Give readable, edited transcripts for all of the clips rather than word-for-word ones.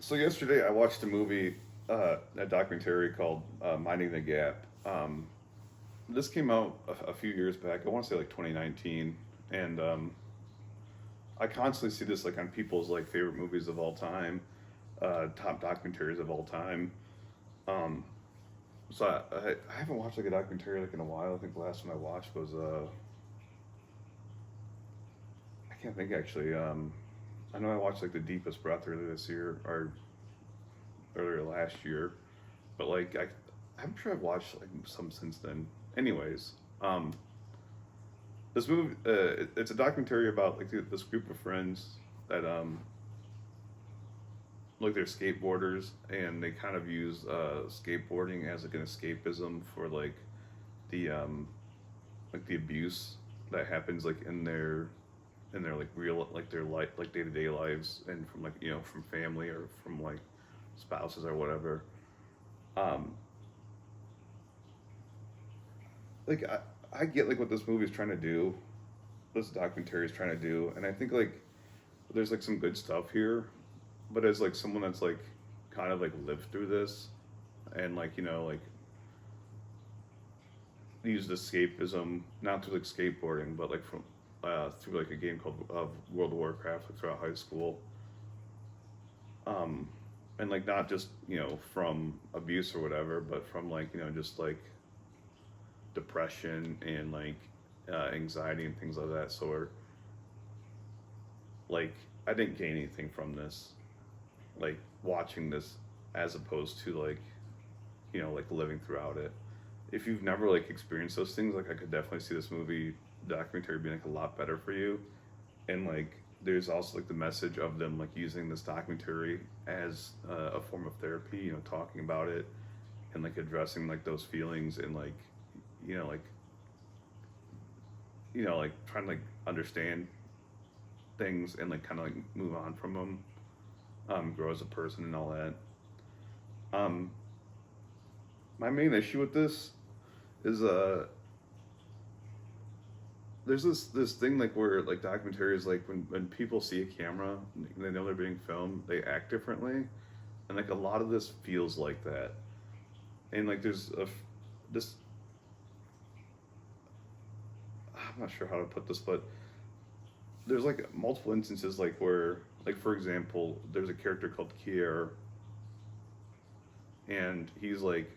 So yesterday I watched a movie, a documentary called "Minding the Gap." This came out a few years back. I want to say like 2019, and I constantly see this like on people's like favorite movies of all time, top documentaries of all time. Um, so I haven't watched like a documentary like in a while. I think the last one I watched was I can't think actually. I know I watched like The Deepest Breath earlier this year or earlier last year, but I'm sure I've watched like some since then. Anyways, um, this movie it's a documentary about like this group of friends that like they're skateboarders and they kind of use skateboarding as like an escapism for like the abuse that happens like in their like real like their life like day to day lives and from like from family or from like spouses or whatever. Um, like I get like what this movie is trying to do, this documentary is trying to do, and I think like there's like some good stuff here, but as like someone that's like kind of like lived through this and like like used escapism not through like skateboarding but like from through like a game called World of Warcraft like, throughout high school, um, and like not just from abuse or whatever, but from like just like depression and like anxiety and things like that. So like I didn't gain anything from this, like watching this, as opposed to like like living throughout it. If you've never like experienced those things, like I could definitely see this movie documentary being like a lot better for you. And like there's also like the message of them like using this documentary as a form of therapy, talking about it and like addressing like those feelings and like you know like like trying to like understand things and like kind of like move on from them, grow as a person and all that. um my main issue with this is there's this thing like where like documentaries like when people see a camera and they know they're being filmed, they act differently, and like a lot of this feels like that. And like this, I'm not sure how to put this, but there's like multiple instances like where like for example there's a character called Kier, and he's like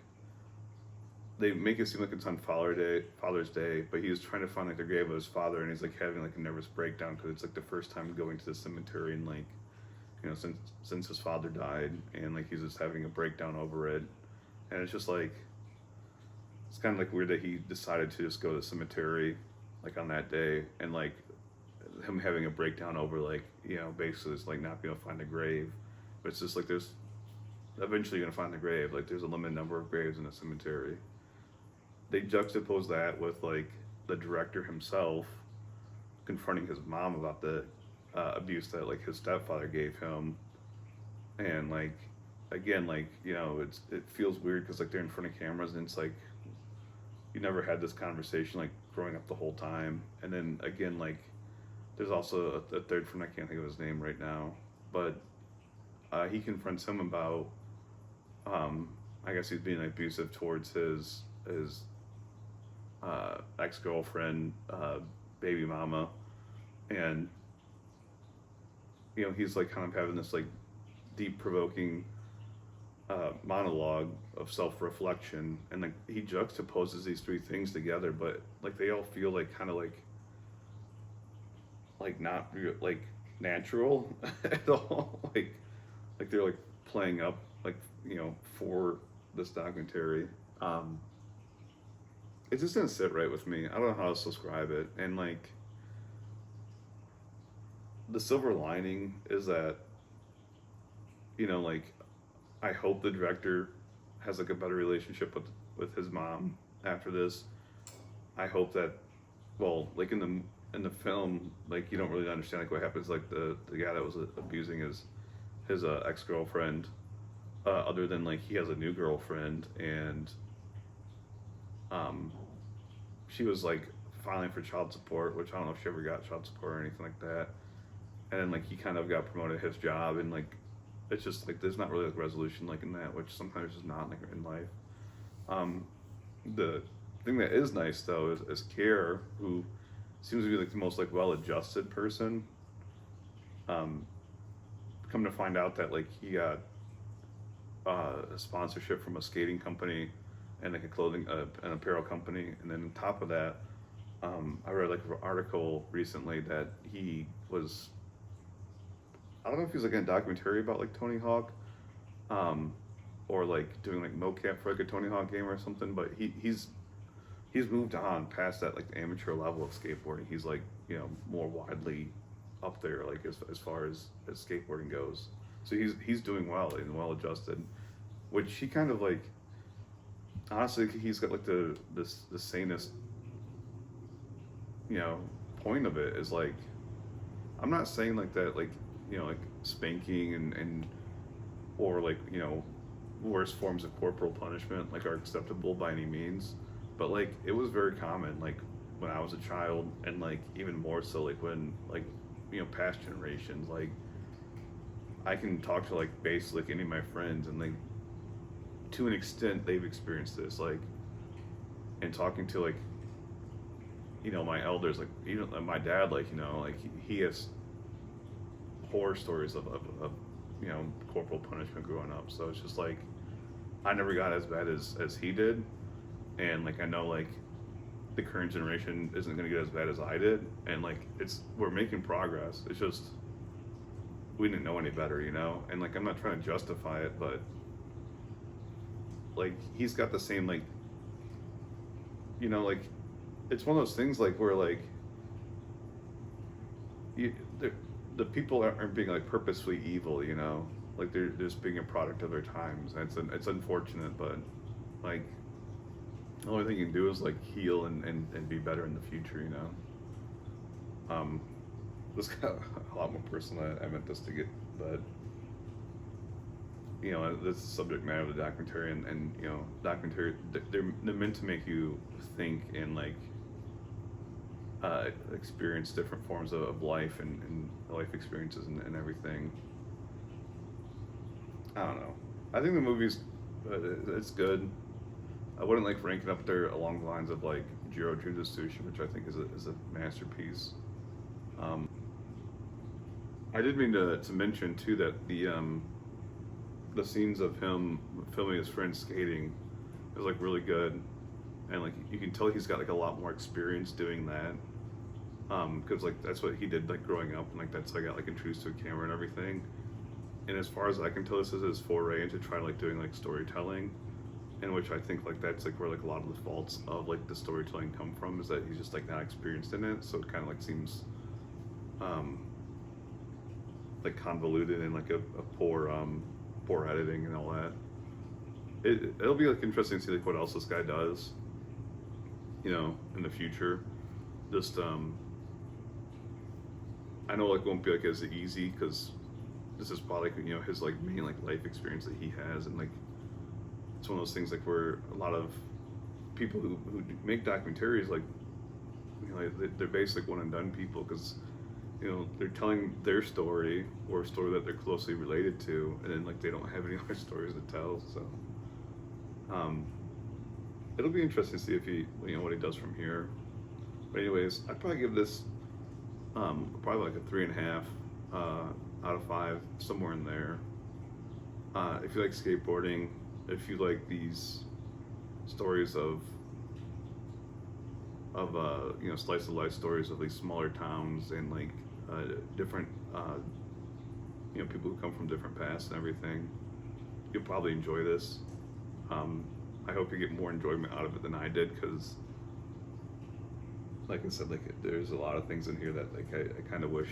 they make it seem like it's on Father's Day, but he was trying to find like the grave of his father, and he's like having like a nervous breakdown because it's like the first time going to the cemetery and like since his father died, and like he's just having a breakdown over it, and it's just like it's kind of like weird that he decided to just go to the cemetery like on that day, and like him having a breakdown over like basically it's like not being able to find a grave, but it's just like there's eventually you're gonna find the grave, like there's a limited number of graves in the cemetery. They juxtapose that with like the director himself confronting his mom about the abuse that like his stepfather gave him, and like again like it feels weird because like they're in front of cameras and it's like you never had this conversation like growing up the whole time. And then again like there's also a third friend, I can't think of his name right now, but he confronts him about I guess he's being abusive towards his ex girlfriend, baby mama, and he's like kind of having this like deep provoking monologue of self reflection, and like he juxtaposes these three things together, but like they all feel like kind of like not real, like natural at all, like they're like playing up like for this documentary. Um, it just didn't sit right with me. I don't know how else to describe it. And like the silver lining is that like I hope the director has like a better relationship with his mom after this. I hope that well like in the film like you don't really understand like what happens like the guy that was abusing his ex girlfriend, other than like he has a new girlfriend, and um, she was like filing for child support, which I don't know if she ever got child support or anything like that. And then like he kind of got promoted his job, and like it's just like there's not really like resolution like in that, which sometimes is not like in life. Um, the thing that is nice though is Kier, who seems to be like the most like well-adjusted person. Um, Come to find out that like he got a sponsorship from a skating company and like a clothing an apparel company, and then on top of that, I read like an article recently that he was, I don't know if he was like in a documentary about like Tony Hawk, um, or like doing like mocap for like a Tony Hawk game or something, but he's moved on past that like amateur level of skateboarding. He's like, you know, more widely up there like as far as skateboarding goes. So he's doing well and well adjusted, which he kind of like, honestly he's got like the sanest, you know, point of it is like, I'm not saying like that like, you know, like spanking and or like, you know, worse forms of corporal punishment like are acceptable by any means, but like it was very common like when I was a child, and like even more so like when like, you know, past generations. Like I can talk to like basically like any of my friends, and like to an extent they've experienced this, like, and talking to like, you know, my elders, like even my dad, like, you know, like he has horror stories of you know, corporal punishment growing up. So it's just like I never got as bad as he did, and like I know like the current generation isn't going to get as bad as I did, and like we're making progress. It's just we didn't know any better, you know. And like I'm not trying to justify it, but like he's got the same like, you know, like it's one of those things like where like you, the people aren't being like purposefully evil, you know, like they're just being a product of their times. And it's unfortunate, but like the only thing you can do is like heal and be better in the future, you know. This got a lot more personal than I meant this to get, but you know, this is the subject matter of the documentary, and you know, documentary they're meant to make you think and like experience different forms of life and life experiences and everything. I don't know. I think the movie's it's good. I wouldn't like rank it up there along the lines of like Jiro Dreams of Sushi, which I think is a masterpiece. Um, I did mean to mention too that the scenes of him filming his friend skating is like really good, and like you can tell he's got like a lot more experience doing that. Because like that's what he did like growing up, and like that's how I got like introduced to a camera and everything. And as far as I can tell, this is his foray into trying like doing like storytelling, in which I think like that's like where like a lot of the faults of like the storytelling come from, is that he's just like not experienced in it, so it kind of like seems like convoluted and like a poor editing and all that. It'll be like interesting to see like what else this guy does, you know, in the future. Just I know like won't be like as easy, because this is probably like, you know, his like main like life experience that he has, and like it's one of those things like where a lot of people who make documentaries, like, you know, they're basically one and done people, because you know they're telling their story or a story that they're closely related to, and then like they don't have any other stories to tell. So it'll be interesting to see if he, you know, what he does from here. But anyways, I'd probably give this probably like a 3.5 out of 5, somewhere in there. If you like skateboarding, if you like these stories of you know, slice of life stories of these smaller towns and like different you know, people who come from different pasts and everything, you'll probably enjoy this. I hope you get more enjoyment out of it than I did, because like I said, like there's a lot of things in here that like I kind of wish.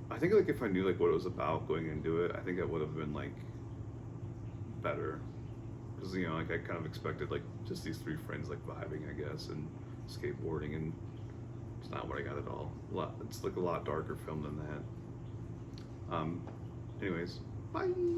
I think like if I knew like what it was about going into it, I think it would have been like better, because you know, like I kind of expected like just these 3 friends like vibing, I guess, and skateboarding, and it's not what I got at all. It's like a lot darker film than that. Anyways, bye.